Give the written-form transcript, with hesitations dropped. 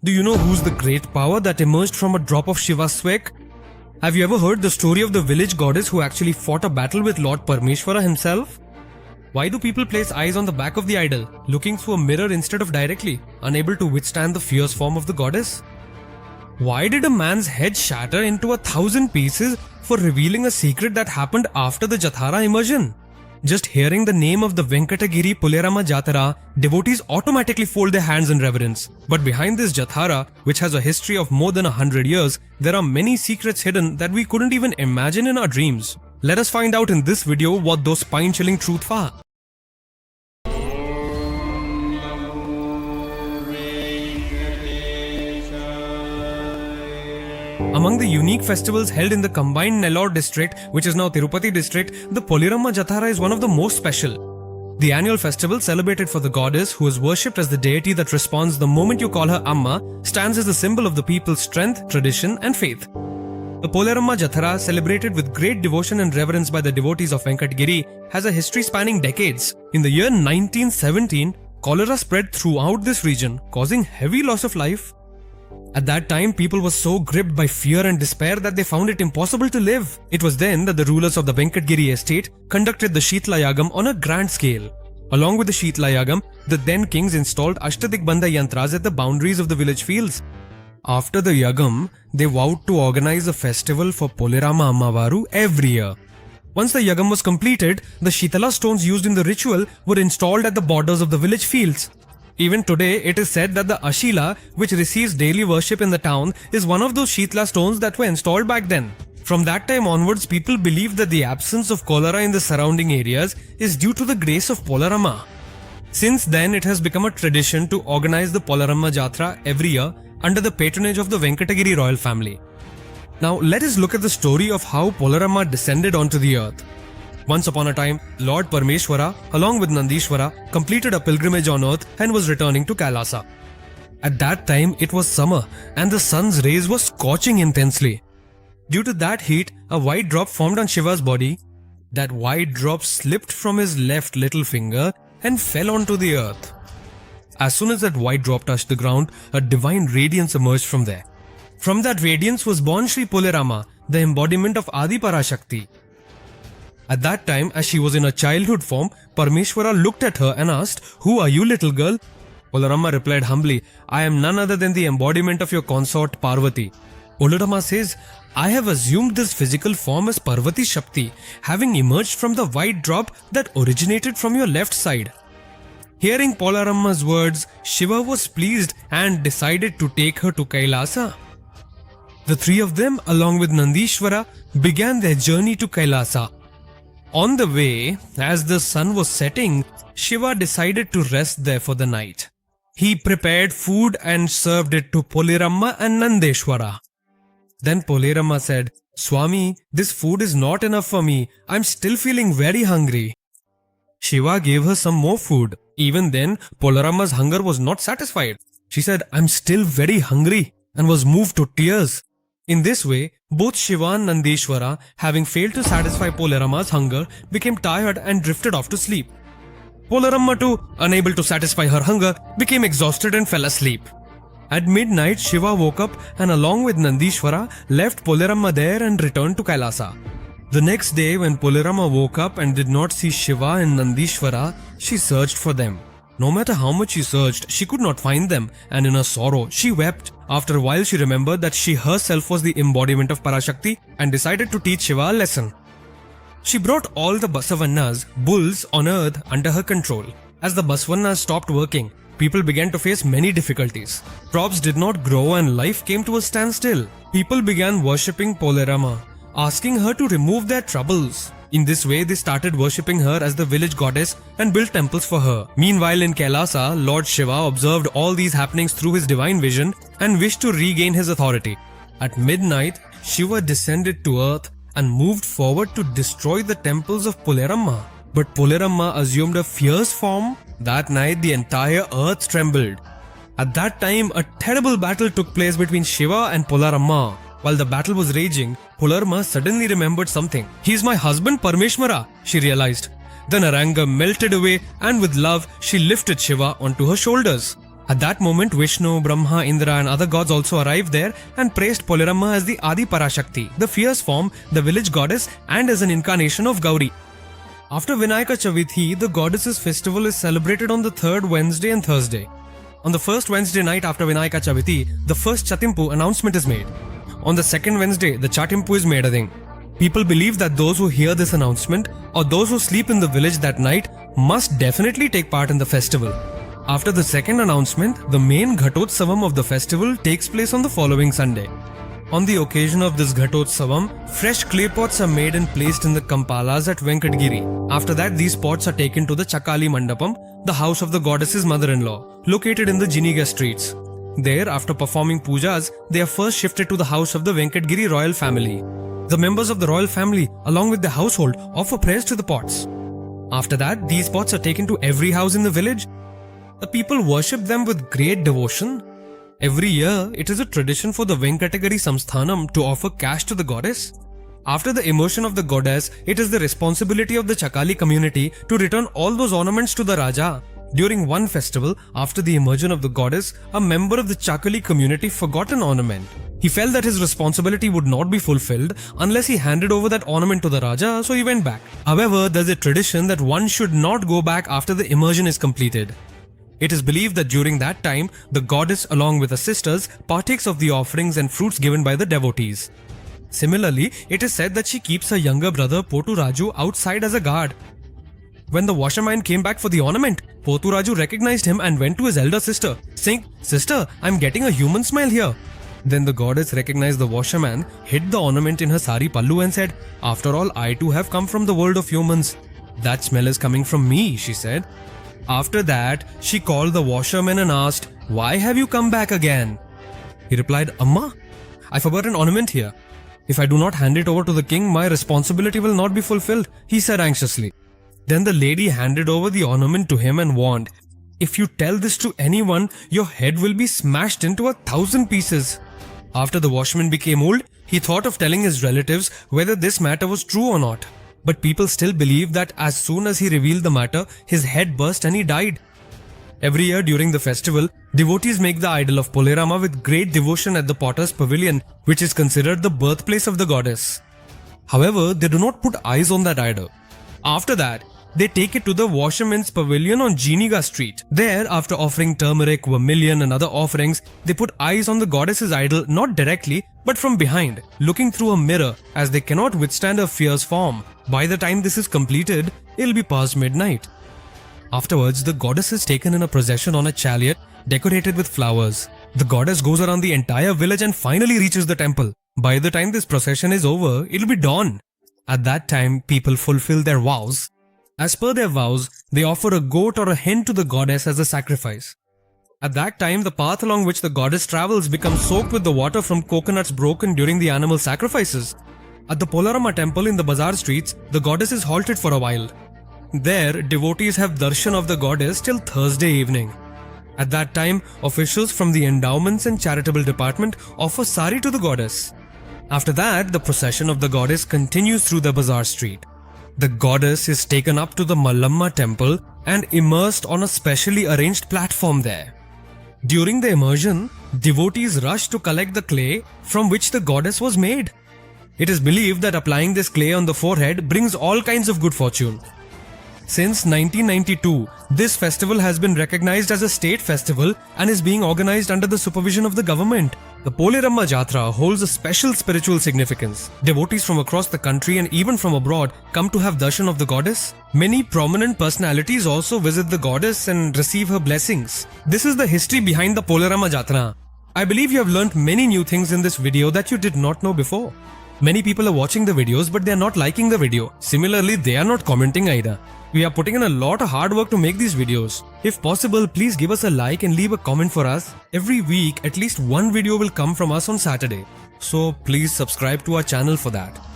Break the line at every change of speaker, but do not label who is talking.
Do you know who's the great power that emerged from a drop of Shiva's sweat? Have you ever heard the story of the village goddess who actually fought a battle with Lord Parameshwara himself? Why do people place eyes on the back of the idol, looking through a mirror instead of directly, unable to withstand the fierce form of the goddess? Why did a man's head shatter into 1,000 pieces for revealing a secret that happened after the Jathara immersion? Just hearing the name of the Venkatagiri Poleramma Jatara, devotees automatically fold their hands in reverence. But behind this Jathara, which has a history of more than 100 years, there are many secrets hidden that we couldn't even imagine in our dreams. Let us find out in this video what those spine-chilling truths are. Among the unique festivals held in the combined Nellore district, which is now Tirupati district, the Poleramma Jatara is one of the most special. The annual festival, celebrated for the goddess, who is worshipped as the deity that responds the moment you call her Amma, stands as a symbol of the people's strength, tradition and faith. The Poleramma Jatara, celebrated with great devotion and reverence by the devotees of Venkatagiri, has a history spanning decades. In the year 1917, cholera spread throughout this region, causing heavy loss of life. At that time, people were so gripped by fear and despair that they found it impossible to live. It was then that the rulers of the Venkatagiri estate conducted the Shitla Yagam on a grand scale. Along with the Shitla Yagam, the then kings installed Ashtadigbandha Yantras at the boundaries of the village fields. After the Yagam, they vowed to organize a festival for Poleramma Ammavaru every year. Once the Yagam was completed, the Shitala stones used in the ritual were installed at the borders of the village fields. Even today, it is said that the Ashila, which receives daily worship in the town, is one of those Shitla stones that were installed back then. From that time onwards, people believe that the absence of cholera in the surrounding areas is due to the grace of Poleramma. Since then, it has become a tradition to organize the Poleramma Jatara every year under the patronage of the Venkatagiri royal family. Now, let us look at the story of how Poleramma descended onto the earth. Once upon a time, Lord Parameshwara, along with Nandishwara, completed a pilgrimage on earth and was returning to Kailasa. At that time, it was summer and the sun's rays were scorching intensely. Due to that heat, a white drop formed on Shiva's body. That white drop slipped from his left little finger and fell onto the earth. As soon as that white drop touched the ground, a divine radiance emerged from there. From that radiance was born Sri Poleramma, the embodiment of Adi Parashakti. At that time, as she was in her childhood form, Parameshwara looked at her and asked, "Who are you, little girl?" Poleramma replied humbly, "I am none other than the embodiment of your consort Parvati." Poleramma says, "I have assumed this physical form as Parvati Shakti, having emerged from the white drop that originated from your left side." Hearing Poleramma's words, Shiva was pleased and decided to take her to Kailasa. The three of them, along with Nandishwara, began their journey to Kailasa. On the way, as the sun was setting, Shiva decided to rest there for the night. He prepared food and served it to Poleramma and Nandeshwara. Then Poleramma said, "Swami, this food is not enough for me. I'm still feeling very hungry." Shiva gave her some more food. Even then, Poleramma's hunger was not satisfied. She said, "I'm still very hungry," and was moved to tears. In this way, both Shiva and Nandishwara, having failed to satisfy Poleramma's hunger, became tired and drifted off to sleep. Poleramma too, unable to satisfy her hunger, became exhausted and fell asleep. At midnight, Shiva woke up and along with Nandishwara, left Poleramma there and returned to Kailasa. The next day, when Poleramma woke up and did not see Shiva and Nandishwara, she searched for them. No matter how much she searched, she could not find them, and in her sorrow, she wept. After a while, she remembered that she herself was the embodiment of Parashakti and decided to teach Shiva a lesson. She brought all the Basavannas, bulls on earth, under her control. As the Basavannas stopped working, people began to face many difficulties. Crops did not grow and life came to a standstill. People began worshipping Poleramma, asking her to remove their troubles. In this way, they started worshipping her as the village goddess and built temples for her. Meanwhile, in Kailasa, Lord Shiva observed all these happenings through his divine vision and wished to regain his authority. At midnight, Shiva descended to earth and moved forward to destroy the temples of Poleramma. But Poleramma assumed a fierce form. That night, the entire earth trembled. At that time, a terrible battle took place between Shiva and Poleramma. While the battle was raging, Poleramma suddenly remembered something. "He is my husband Parameshwara," she realized. Then her anger melted away and with love, she lifted Shiva onto her shoulders. At that moment, Vishnu, Brahma, Indra and other gods also arrived there and praised Poleramma as the Adi Parashakti, the fierce form, the village goddess and as an incarnation of Gauri. After Vinayaka Chavithi, the goddess's festival is celebrated on the third Wednesday and Thursday. On the first Wednesday night after Vinayaka Chavithi, the first Chatimpu announcement is made. On the second Wednesday, the Chatimpu is made a thing. People believe that those who hear this announcement or those who sleep in the village that night must definitely take part in the festival. After the second announcement, the main Ghatotsavam of the festival takes place on the following Sunday. On the occasion of this Ghatotsavam, fresh clay pots are made and placed in the Kampalas at Venkatagiri. After that, these pots are taken to the Chakali Mandapam, the house of the goddess's mother-in-law, located in the Jiniga streets. There, after performing pujas, they are first shifted to the house of the Venkatagiri royal family. The members of the royal family, along with the household, offer prayers to the pots. After that, these pots are taken to every house in the village. The people worship them with great devotion. Every year, it is a tradition for the Venkatagiri Samsthanam to offer cash to the goddess. After the immersion of the goddess, it is the responsibility of the Chakali community to return all those ornaments to the Raja. During one festival, after the immersion of the goddess, a member of the Chakali community forgot an ornament. He felt that his responsibility would not be fulfilled unless he handed over that ornament to the Raja, so he went back. However, there is a tradition that one should not go back after the immersion is completed. It is believed that during that time, the goddess along with her sisters partakes of the offerings and fruits given by the devotees. Similarly, it is said that she keeps her younger brother Potu Raju outside as a guard. When the washerman came back for the ornament, Potu Raju recognized him and went to his elder sister, saying, "Sister, I'm getting a human smile here." Then the goddess recognized the washerman, hid the ornament in her sari pallu and said, "After all, I too have come from the world of humans. That smell is coming from me," she said. After that, she called the washerman and asked, "Why have you come back again?" He replied, "Amma, I forgot an ornament here. If I do not hand it over to the king, my responsibility will not be fulfilled," he said anxiously. Then the lady handed over the ornament to him and warned, "If you tell this to anyone, your head will be smashed into 1,000 pieces." After the washerman became old, he thought of telling his relatives whether this matter was true or not. But people still believe that as soon as he revealed the matter, his head burst and he died. Every year during the festival, devotees make the idol of Poleramma with great devotion at the potter's pavilion, which is considered the birthplace of the goddess. However, they do not put eyes on that idol. After that, they take it to the washerman's pavilion on Jiniga Street. There, after offering turmeric, vermilion and other offerings, they put eyes on the goddess's idol not directly, but from behind, looking through a mirror, as they cannot withstand her fierce form. By the time this is completed, it'll be past midnight. Afterwards, the goddess is taken in a procession on a chariot decorated with flowers. The goddess goes around the entire village and finally reaches the temple. By the time this procession is over, it'll be dawn. At that time, people fulfill their vows. As per their vows, they offer a goat or a hen to the goddess as a sacrifice. At that time, the path along which the goddess travels becomes soaked with the water from coconuts broken during the animal sacrifices. At the Poleramma temple in the bazaar streets, the goddess is halted for a while. There, devotees have darshan of the goddess till Thursday evening. At that time, officials from the endowments and charitable department offer sari to the goddess. After that, the procession of the goddess continues through the bazaar street. The goddess is taken up to the Mallamma temple and immersed on a specially arranged platform there. During the immersion, devotees rush to collect the clay from which the goddess was made. It is believed that applying this clay on the forehead brings all kinds of good fortune. Since 1992, this festival has been recognized as a state festival and is being organized under the supervision of the government. The Poleramma Jatara holds a special spiritual significance. Devotees from across the country and even from abroad come to have darshan of the goddess. Many prominent personalities also visit the goddess and receive her blessings. This is the history behind the Poleramma Jatara. I believe you have learnt many new things in this video that you did not know before. Many people are watching the videos but they are not liking the video. Similarly, they are not commenting either. We are putting in a lot of hard work to make these videos. If possible, please give us a like and leave a comment for us. Every week, at least one video will come from us on Saturday. So please subscribe to our channel for that.